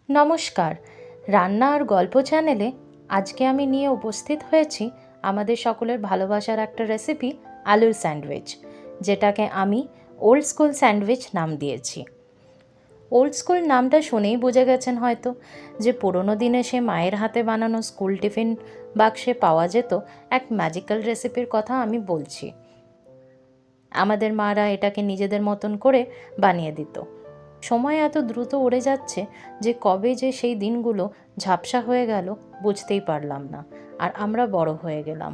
নমস্কার, রান্না আর গল্প চ্যানেলে আজকে আমি নিয়ে উপস্থিত হয়েছি আমাদের সকলের ভালোবাসার একটা রেসিপি, আলুর স্যান্ডউইচ, যেটাকে আমি ওল্ড স্কুল স্যান্ডউইচ নাম দিয়েছি। ওল্ড স্কুল নামটা শুনেই বুঝে গেছেন হয়তো যে পুরনো দিনে সে মায়ের হাতে বানানো স্কুল টিফিন বাক্সে পাওয়া যেত এক ম্যাজিক্যাল রেসিপির কথা আমি বলছি। আমাদের মারা এটাকে নিজেদের মতন করে বানিয়ে দিত। সময় এত দ্রুত উড়ে যাচ্ছে যে কবে যে সেই দিনগুলো ঝাপসা হয়ে গেল বুঝতেই পারলাম না, আর আমরা বড় হয়ে গেলাম।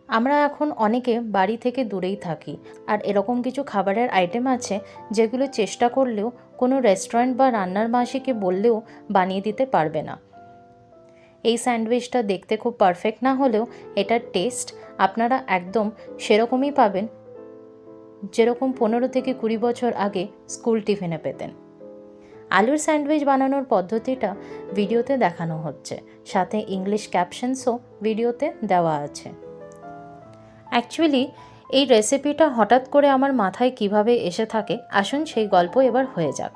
আমরা এখন অনেকে বাড়ি থেকে দূরেই থাকি, আর এরকম কিছু খাবারের আইটেম আছে যেগুলো চেষ্টা করলেও কোনো রেস্টুরেন্ট বা রান্নার মাসিকে বললেও বানিয়ে দিতে পারবে না। এই স্যান্ডউইচটা দেখতে খুব পারফেক্ট না হলেও এটার টেস্ট আপনারা একদম সেরকমই পাবেন যেরকম 15 থেকে 20 বছর আগে স্কুল টিফিনে পেতেন। আলুর স্যান্ডউইচ বানানোর পদ্ধতিটা ভিডিওতে দেখানো হচ্ছে, সাথে ইংলিশ ক্যাপশনসও ভিডিওতে দেওয়া আছে। অ্যাকচুয়ালি এই রেসিপিটা হঠাৎ করে আমার মাথায় কিভাবে এসে থাকে, আসুন সেই গল্প এবার হয়ে যাক।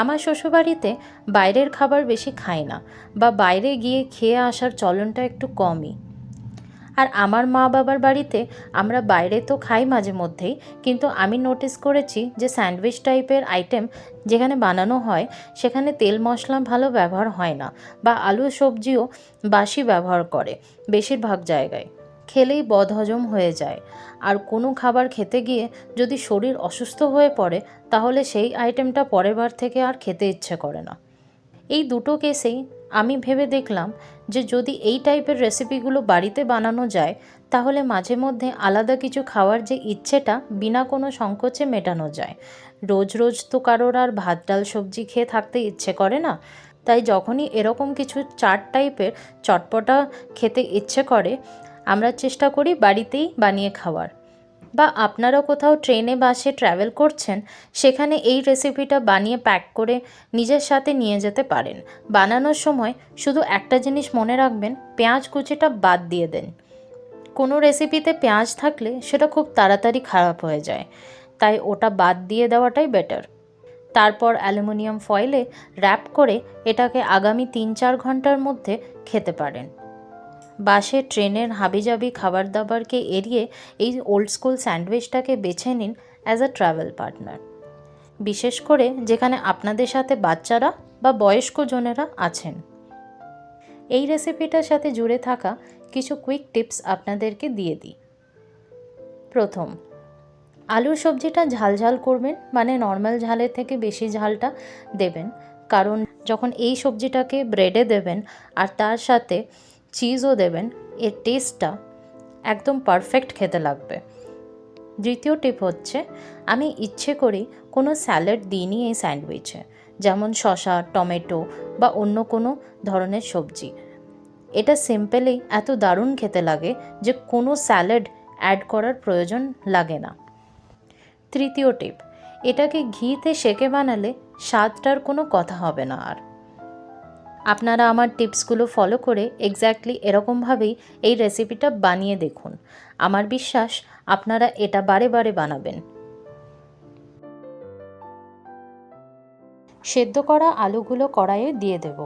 আমার শ্বশুরবাড়িতে বাইরের খাবার বেশি খাই না, বা বাইরে গিয়ে খেয়ে আসার চলনটা একটু কমই। আর আমার মা বাবার বাড়িতে আমরা বাইরে তো খাই মাঝে মধ্যেই, কিন্তু আমি নোটিস করেছি যে স্যান্ডউইচ টাইপের আইটেম যেখানে বানানো হয় সেখানে তেল মশলা ভালো ব্যবহার হয় না, বা আলু সবজিও বাসি ব্যবহার করে বেশিরভাগ জায়গায়। খেলেই বদহজম হয়ে যায়, আর কোনো খাবার খেতে গিয়ে যদি শরীর অসুস্থ হয়ে পড়ে তাহলে সেই আইটেমটা পরের বার থেকে আর খেতে ইচ্ছে করে না। এই দুটো কেসেই আমি ভেবে দেখলাম যে যদি এই টাইপের রেসিপিগুলো বাড়িতে বানানো যায় তাহলে মাঝে মধ্যে আলাদা কিছু খাওয়ার যে ইচ্ছেটা বিনা কোনো সংকোচে মেটানো যায়। রোজ রোজ তো কারোর আর ভাত ডাল সবজি খেয়ে থাকতে ইচ্ছে করে না, তাই যখনই এরকম কিছু চাট টাইপের চটপটা খেতে ইচ্ছে করে আমরা চেষ্টা করি বাড়িতেই বানিয়ে খাওয়ার। বা আপনারা কোথাও ট্রেনে বাসে ট্র্যাভেল করছেন, সেখানে এই রেসিপিটা বানিয়ে প্যাক করে নিজের সাথে নিয়ে যেতে পারেন। বানানোর সময় শুধু একটা জিনিস মনে রাখবেন, পেঁয়াজ কুচিটা বাদ দিয়ে দেন। কোনো রেসিপিতে পেঁয়াজ থাকলে সেটা খুব তাড়াতাড়ি খারাপ হয়ে যায়, তাই ওটা বাদ দিয়ে দেওয়াটাই বেটার। তারপর অ্যালুমিনিয়াম ফয়েলে র্যাপ করে এটাকে আগামী 3-4 ঘন্টার মধ্যে খেতে পারেন। বাসে ট্রেনের হাবিজাবি খাবার দাবারকে এড়িয়ে এই ওল্ড স্কুল স্যান্ডউইচটাকে বেছে নিন অ্যাজ আ ট্রাভেল পার্টনার, বিশেষ করে যেখানে আপনাদের সাথে বাচ্চারা বা বয়স্ক জনেরা আছেন। এই রেসিপিটার সাথে জুড়ে থাকা কিছু কুইক টিপস আপনাদেরকে দিয়ে দিই। প্রথম, আলুর সবজিটা ঝাল ঝাল করবেন, মানে নর্মাল ঝালের থেকে বেশি ঝালটা দেবেন, কারণ যখন এই সবজিটাকে ব্রেডে দেবেন আর তার সাথে চিজও দেবেন, এর টেস্টটা একদম পারফেক্ট খেতে লাগবে। দ্বিতীয় টিপ হচ্ছে, আমি ইচ্ছে করি কোনো স্যালাড দিইনি এই স্যান্ডউইচে, যেমন শসা, টমেটো বা অন্য কোনো ধরনের সবজি। এটা সিম্পলি এত দারুণ খেতে লাগে যে কোনো স্যালাড অ্যাড করার প্রয়োজন লাগে না। তৃতীয় টিপ, এটাকে ঘিতে সেকে বানালে স্বাদটার কোনো কথা হবে না আর। আপনারা আমার টিপসগুলো ফলো করে এক্স্যাক্টলি এরকমভাবেই এই রেসিপিটা বানিয়ে দেখুন। আমার বিশ্বাস আপনারা এটা বারে বারে বানাবেন। সেদ্ধ করা আলুগুলো কড়াইয়ে দিয়ে দেব।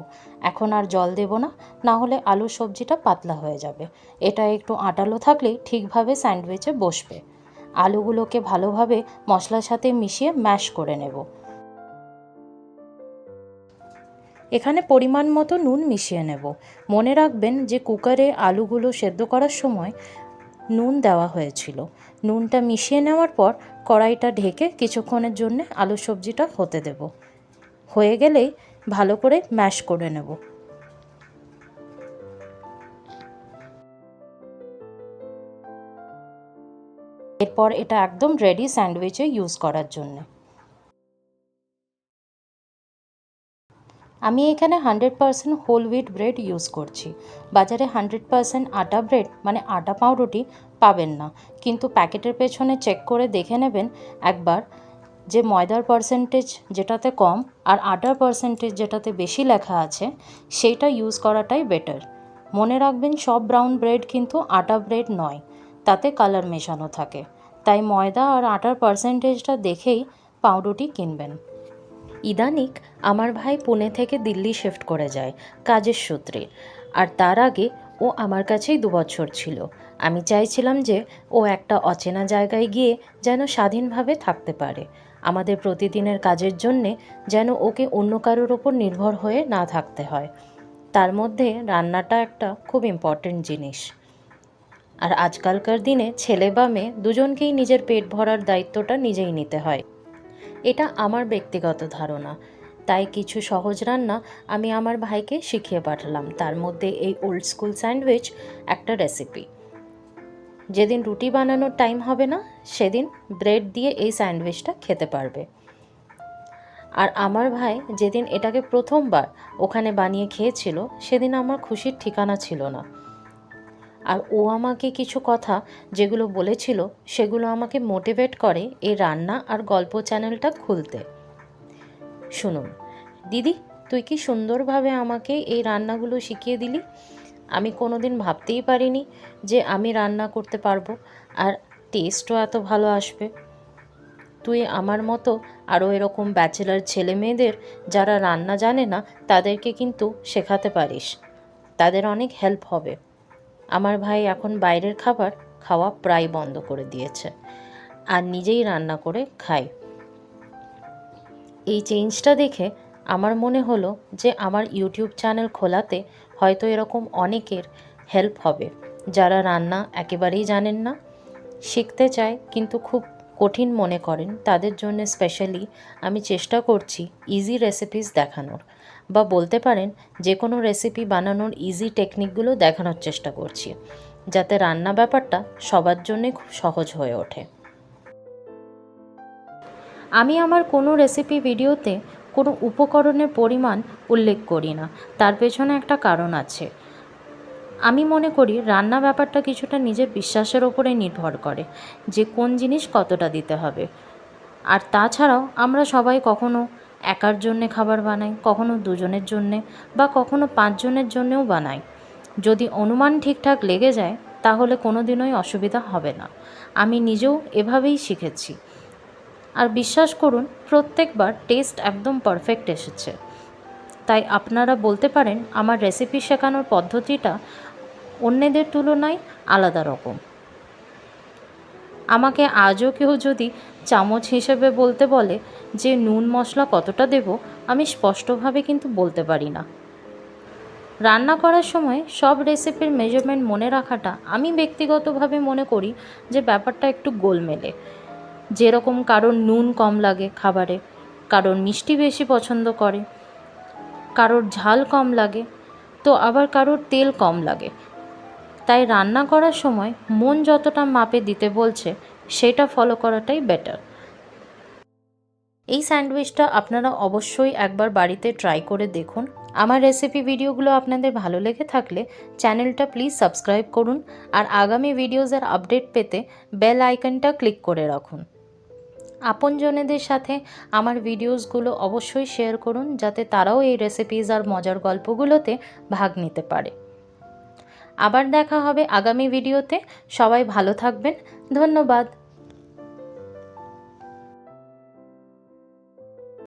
এখন আর জল দেব না, না হলে আলুর সবজিটা পাতলা হয়ে যাবে। এটা একটু আঁটালো থাকলেই ঠিকভাবে স্যান্ডউইচে বসবে। আলুগুলোকে ভালোভাবে মশলার সাথে মিশিয়ে ম্যাশ করে নেব। এখানে পরিমাণ মতো নুন মিশিয়ে নেব। মনে রাখবেন যে কুকারে আলুগুলো সেদ্ধ করার সময় নুন দেওয়া হয়েছিল। নুনটা মিশিয়ে নেওয়ার পর কড়াইটা ঢেকে কিছুক্ষণের জন্য আলু সবজিটা হতে দেব। হয়ে গেলেই ভালো করে ম্যাশ করে নেব। এরপর এটা একদম রেডি স্যান্ডউইচে ইউজ করার জন্য। আমি এখানে 100% হোল হুইট ব্রেড ইউজ করছি। বাজারে 100% আটা ব্রেড মানে আটা পাউরুটি পাবেন না, কিন্তু প্যাকেটের পেছনে চেক করে দেখে নেবেন একবার যে ময়দার পার্সেন্টেজ যেটাতে কম আর আটার পার্সেন্টেজ যেটাতে বেশি লেখা আছে সেইটা ইউজ করাটাই বেটার। মনে রাখবেন সব ব্রাউন ব্রেড কিন্তু আটা ব্রেড নয়, তাতে কালার মেশানো থাকে, তাই ময়দা আর আটার পার্সেন্টেজটা দেখেই পাউরুটি কিনবেন। ইদানিক আমার ভাই পুনে থেকে দিল্লি শিফট করে যায় কাজের সূত্রে, আর তার আগে ও আমার কাছেই 2 বছর ছিল। আমি চাইছিলাম যে ও একটা অচেনা জায়গায় গিয়ে যেন স্বাধীনভাবে থাকতে পারে। আমাদের প্রতিদিনের কাজের জন্যে যেন ওকে অন্য কারোর ওপর নির্ভর হয়ে না থাকতে হয়। তার মধ্যে রান্নাটা একটা খুব ইম্পর্ট্যান্ট জিনিস। আর আজকালকার দিনে ছেলে বা মেয়ে দুজনকেই নিজের পেট ভরার দায়িত্বটা নিজেই নিতে হয়। এটা আমার ব্যক্তিগত ধারণা। তাই কিছু সহজ রান্না আমি আমার ভাইকে শিখিয়ে পাঠালাম। তার মধ্যে এই ওল্ড স্কুল স্যান্ডউইচ একটা রেসিপি। যেদিন রুটি বানানোর টাইম হবে না সেদিন ব্রেড দিয়ে এই স্যান্ডউইচটা খেতে পারবে। আর আমার ভাই যেদিন এটাকে প্রথমবার ওখানে বানিয়ে খেয়েছিল সেদিন আমার খুশির ঠিকানা ছিল না। আর ও আমাকে কিছু কথা যেগুলো বলেছিল সেগুলো আমাকে মোটিভেট করে এই রান্না আর গল্প চ্যানেলটা খুলতে। শুনুন, দিদি, তুই কি সুন্দরভাবে আমাকে এই রান্নাগুলো শিখিয়ে দিলি। আমি কোনোদিন ভাবতেই পারিনি যে আমি রান্না করতে পারবো আর টেস্টও এত ভালো আসবে। তুই আমার মতো আরও এরকম ব্যাচেলার ছেলে মেয়েদের যারা রান্না জানে না তাদেরকে কিন্তু শেখাতে পারিস, তাদের অনেক হেল্প হবে। আমার ভাই এখন বাইরের খাবার খাওয়া প্রায় বন্ধ করে দিয়েছে আর নিজেই রান্না করে খায়। এই চেঞ্জটা দেখে আমার মনে হলো যে আমার ইউটিউব চ্যানেল খোলাতে হয়তো এরকম অনেকের হেল্প হবে যারা রান্না একেবারেই জানেন না, শিখতে চায় কিন্তু খুব কঠিন মনে করেন। তাদের জন্য স্পেশালি আমি চেষ্টা করছি ইজি রেসিপিস দেখানোর, বা বলতে পারেন যে কোনো রেসিপি বানানোর ইজি টেকনিকগুলো দেখানোর চেষ্টা করছি, যাতে রান্না ব্যাপারটা সবার জন্যে খুব সহজ হয়ে ওঠে। আমি আমার কোনো রেসিপি ভিডিওতে কোনো উপকরণের পরিমাণ উল্লেখ করি না। তার পেছনে একটা কারণ আছে। আমি মনে করি রান্না ব্যাপারটা কিছুটা নিজের বিশ্বাসের ওপরে নির্ভর করে যে কোন জিনিস কতটা দিতে হবে। আর তাছাড়াও আমরা সবাই কখনো একার জন্যে খাবার বানাই, কখনো দুজনের জন্যে, বা কখনো 5 জনের জন্যেও বানাই। যদি অনুমান ঠিকঠাক লেগে যায় তাহলে কোনো দিনই অসুবিধা হবে না। আমি নিজেও এভাবেই শিখেছি, আর বিশ্বাস করুন প্রত্যেকবার টেস্ট একদম পারফেক্ট এসেছে। তাই আপনারা বলতে পারেন আমার রেসিপি শেখানোর পদ্ধতিটা অন্যদের তুলনায় আলাদা রকম। আমাকে আজও কেউ যদি চামচ হিসেবে বলতে বলে যে নুন মশলা কতটা দেব, আমি স্পষ্টভাবে কিন্তু বলতে পারি না। রান্না করার সময় সব রেসিপির মেজারমেন্ট মনে রাখাটা আমি ব্যক্তিগতভাবে মনে করি যে ব্যাপারটা একটু গোলমেলে। যেরকম কারোর নুন কম লাগে খাবারে, কারোর মিষ্টি বেশি পছন্দ করে, কারোর ঝাল কম লাগে, তো আবার কারোর তেল কম লাগে। তাই রান্না করার সময় মন যতটা মাপে দিতে বলছে সেটা ফলো করাটাই বেটার। এই স্যান্ডউইচটা আপনারা অবশ্যই একবার বাড়িতে ট্রাই করে দেখুন। আমার রেসিপি ভিডিওগুলো আপনাদের ভালো লেগে থাকলে চ্যানেলটা প্লিজ সাবস্ক্রাইব করুন, আর আগামী ভিডিওসের আপডেট পেতে বেল আইকনটা ক্লিক করে রাখুন। আপনজনেদের সাথে আমার ভিডিওসগুলো অবশ্যই শেয়ার করুন যাতে তারাও এই রেসিপিস আর মজার গল্পগুলোতে ভাগ নিতে পারে। আবার দেখা হবে আগামী ভিডিওতে। সবাই ভালো থাকবেন। ধন্যবাদ।